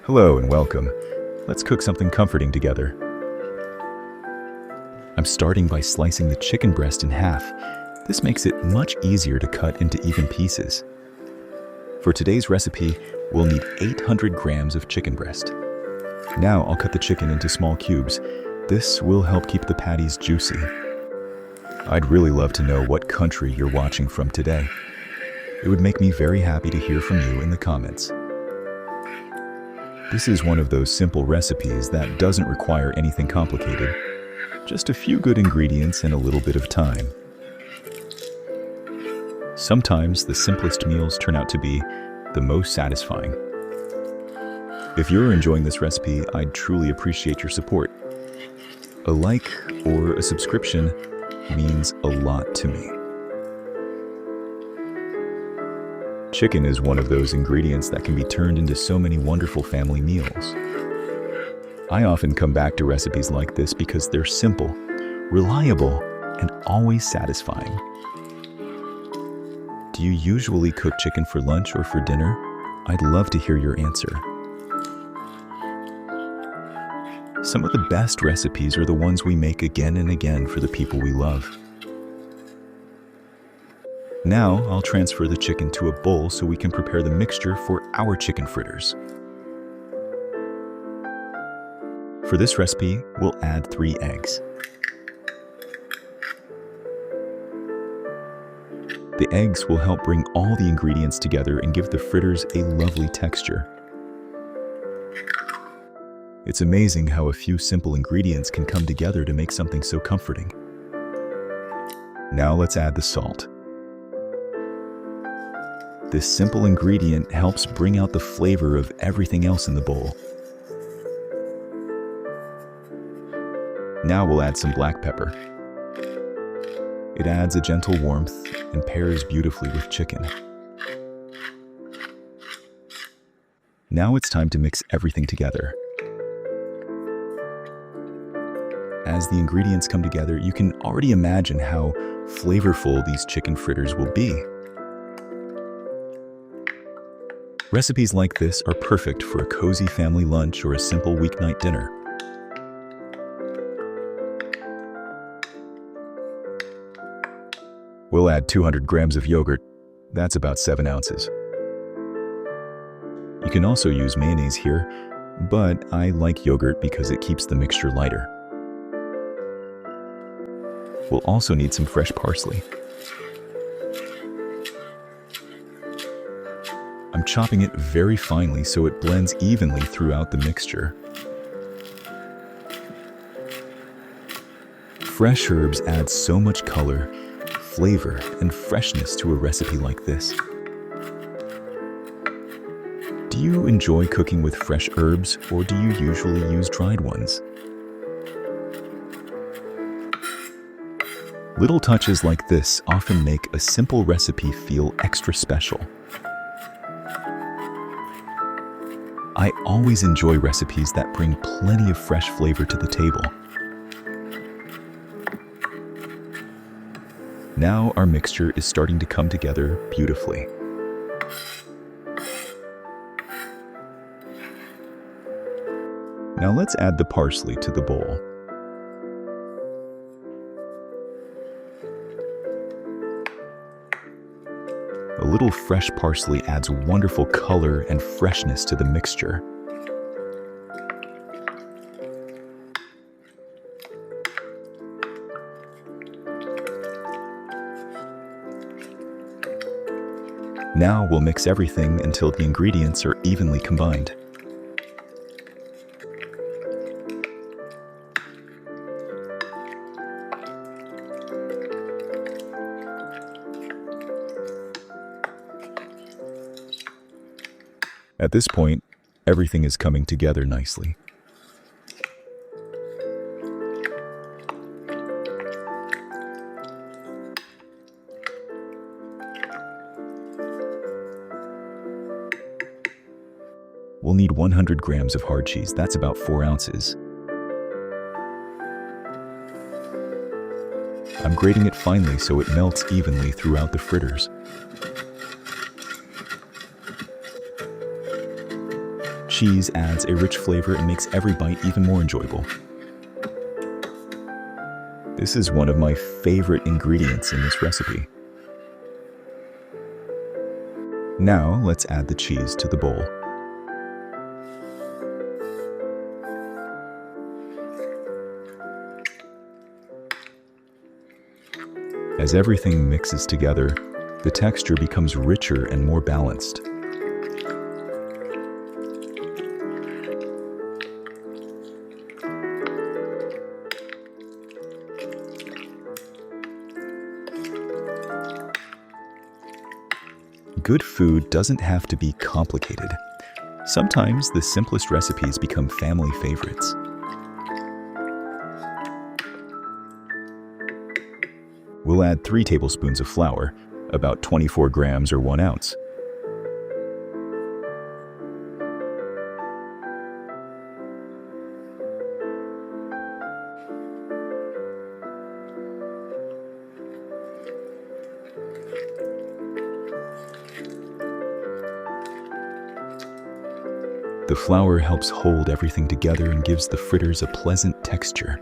Hello and welcome. Let's cook something comforting together. I'm starting by slicing the chicken breast in half. This makes it much easier to cut into even pieces. For today's recipe, we'll need 800 grams of chicken breast. Now I'll cut the chicken into small cubes. This will help keep the patties juicy. I'd really love to know what country you're watching from today. It would make me very happy to hear from you in the comments. This is one of those simple recipes that doesn't require anything complicated. Just a few good ingredients and a little bit of time. Sometimes the simplest meals turn out to be the most satisfying. If you're enjoying this recipe, I'd truly appreciate your support. A like or a subscription means a lot to me. Chicken is one of those ingredients that can be turned into so many wonderful family meals. I often come back to recipes like this because they're simple, reliable, and always satisfying. Do you usually cook chicken for lunch or for dinner? I'd love to hear your answer. Some of the best recipes are the ones we make again and again for the people we love. Now I'll transfer the chicken to a bowl so we can prepare the mixture for our chicken fritters. For this recipe, we'll add 3 eggs. The eggs will help bring all the ingredients together and give the fritters a lovely texture. It's amazing how a few simple ingredients can come together to make something so comforting. Now let's add the salt. This simple ingredient helps bring out the flavor of everything else in the bowl. Now we'll add some black pepper. It adds a gentle warmth and pairs beautifully with chicken. Now it's time to mix everything together. As the ingredients come together, you can already imagine how flavorful these chicken fritters will be. Recipes like this are perfect for a cozy family lunch or a simple weeknight dinner. We'll add 200 grams of yogurt. That's about 7 ounces. You can also use mayonnaise here, but I like yogurt because it keeps the mixture lighter. We'll also need some fresh parsley. I'm chopping it very finely so it blends evenly throughout the mixture. Fresh herbs add so much color, flavor, and freshness to a recipe like this. Do you enjoy cooking with fresh herbs, or do you usually use dried ones? Little touches like this often make a simple recipe feel extra special. I always enjoy recipes that bring plenty of fresh flavor to the table. Now our mixture is starting to come together beautifully. Now let's add the parsley to the bowl. A little fresh parsley adds wonderful color and freshness to the mixture. Now we'll mix everything until the ingredients are evenly combined. At this point, everything is coming together nicely. We'll need 100 grams of hard cheese. That's about 4 ounces. I'm grating it finely so it melts evenly throughout the fritters. Cheese adds a rich flavor and makes every bite even more enjoyable. This is one of my favorite ingredients in this recipe. Now let's add the cheese to the bowl. As everything mixes together, the texture becomes richer and more balanced. Good food doesn't have to be complicated. Sometimes the simplest recipes become family favorites. We'll add 3 tablespoons of flour, about 24 grams or 1 ounce. The flour helps hold everything together and gives the fritters a pleasant texture.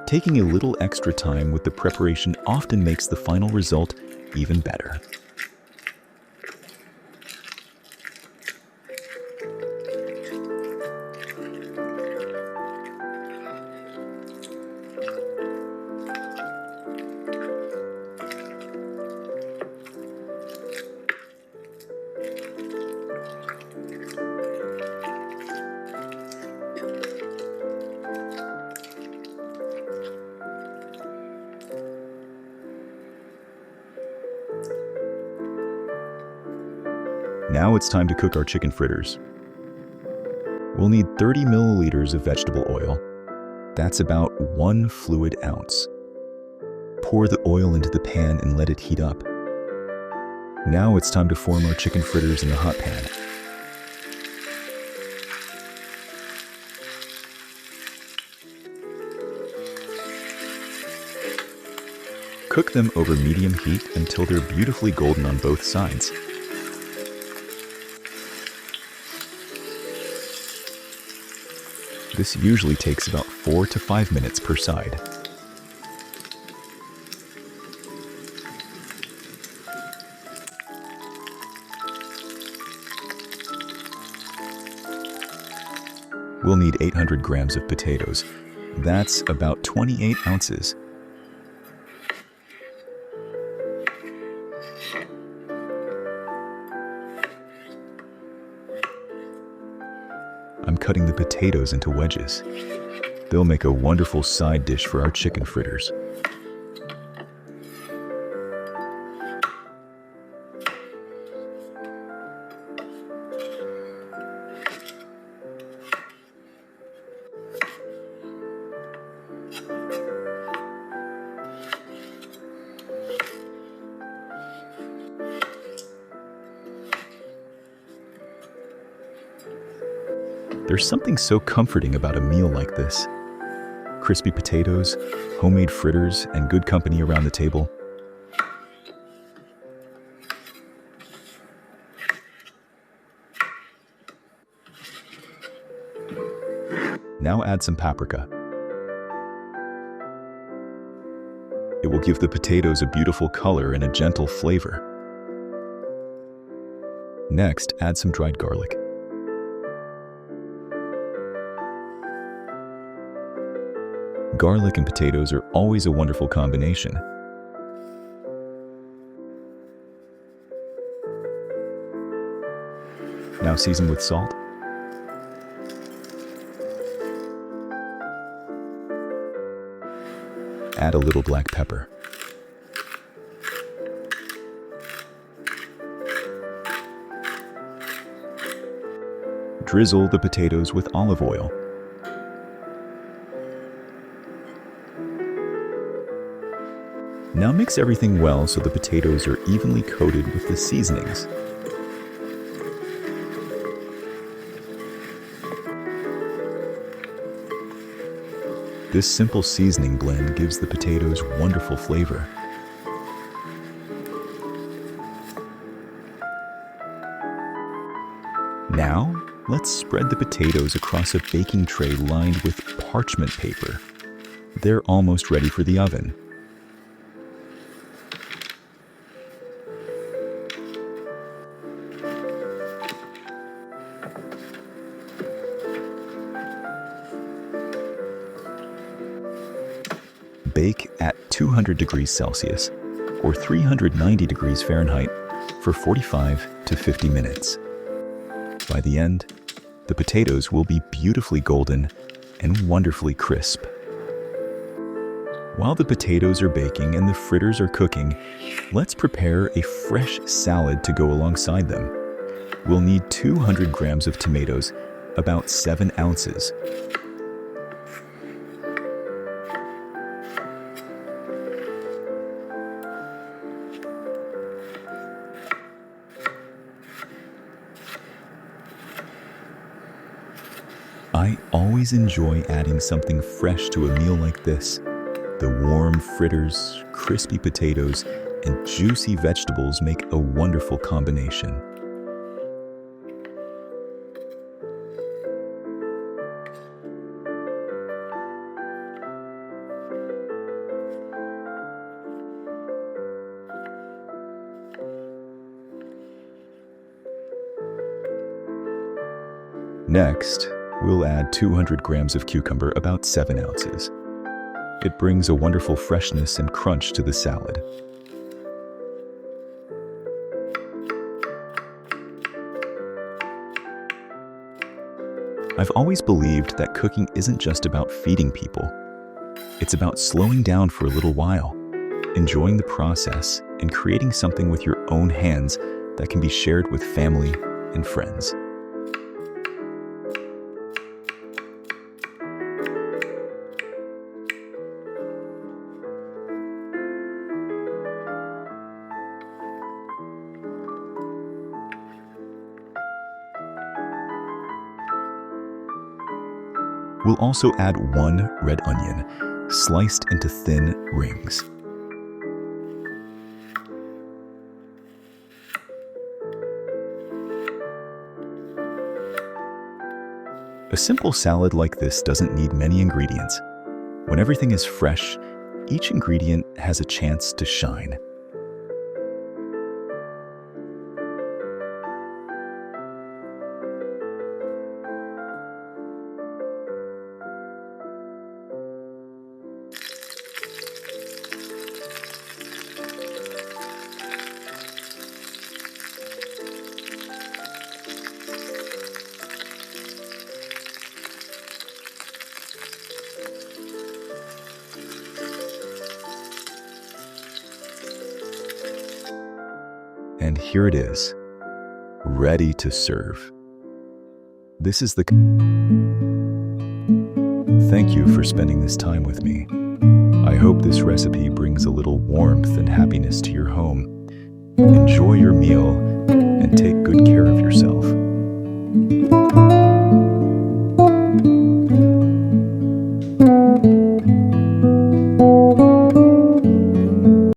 Taking a little extra time with the preparation often makes the final result even better. Now it's time to cook our chicken fritters. We'll need 30 milliliters of vegetable oil. That's about 1 fluid ounce. Pour the oil into the pan and let it heat up. Now it's time to form our chicken fritters in the hot pan. Cook them over medium heat until they're beautifully golden on both sides. This usually takes about 4 to 5 minutes per side. We'll need 800 grams of potatoes. That's about 28 ounces. I'm cutting the potatoes into wedges. They'll make a wonderful side dish for our chicken fritters. There's something so comforting about a meal like this. Crispy potatoes, homemade fritters, and good company around the table. Now add some paprika. It will give the potatoes a beautiful color and a gentle flavor. Next, add some dried garlic. Garlic and potatoes are always a wonderful combination. Now season with salt. Add a little black pepper. Drizzle the potatoes with olive oil. Now mix everything well so the potatoes are evenly coated with the seasonings. This simple seasoning blend gives the potatoes wonderful flavor. Now, let's spread the potatoes across a baking tray lined with parchment paper. They're almost ready for the oven. Bake at 200 degrees Celsius or 390 degrees Fahrenheit for 45 to 50 minutes. By the end, the potatoes will be beautifully golden and wonderfully crisp. While the potatoes are baking and the fritters are cooking, let's prepare a fresh salad to go alongside them. We'll need 200 grams of tomatoes, about 7 ounces. I always enjoy adding something fresh to a meal like this. The warm fritters, crispy potatoes, and juicy vegetables make a wonderful combination. Next, we'll add 200 grams of cucumber, about 7 ounces. It brings a wonderful freshness and crunch to the salad. I've always believed that cooking isn't just about feeding people. It's about slowing down for a little while, enjoying the process, and creating something with your own hands that can be shared with family and friends. We'll also add 1 red onion, sliced into thin rings. A simple salad like this doesn't need many ingredients. When everything is fresh, each ingredient has a chance to shine. And here it is, ready to serve. This is the... Thank you for spending this time with me. I hope this recipe brings a little warmth and happiness to your home. Enjoy your meal and take good care of yourself.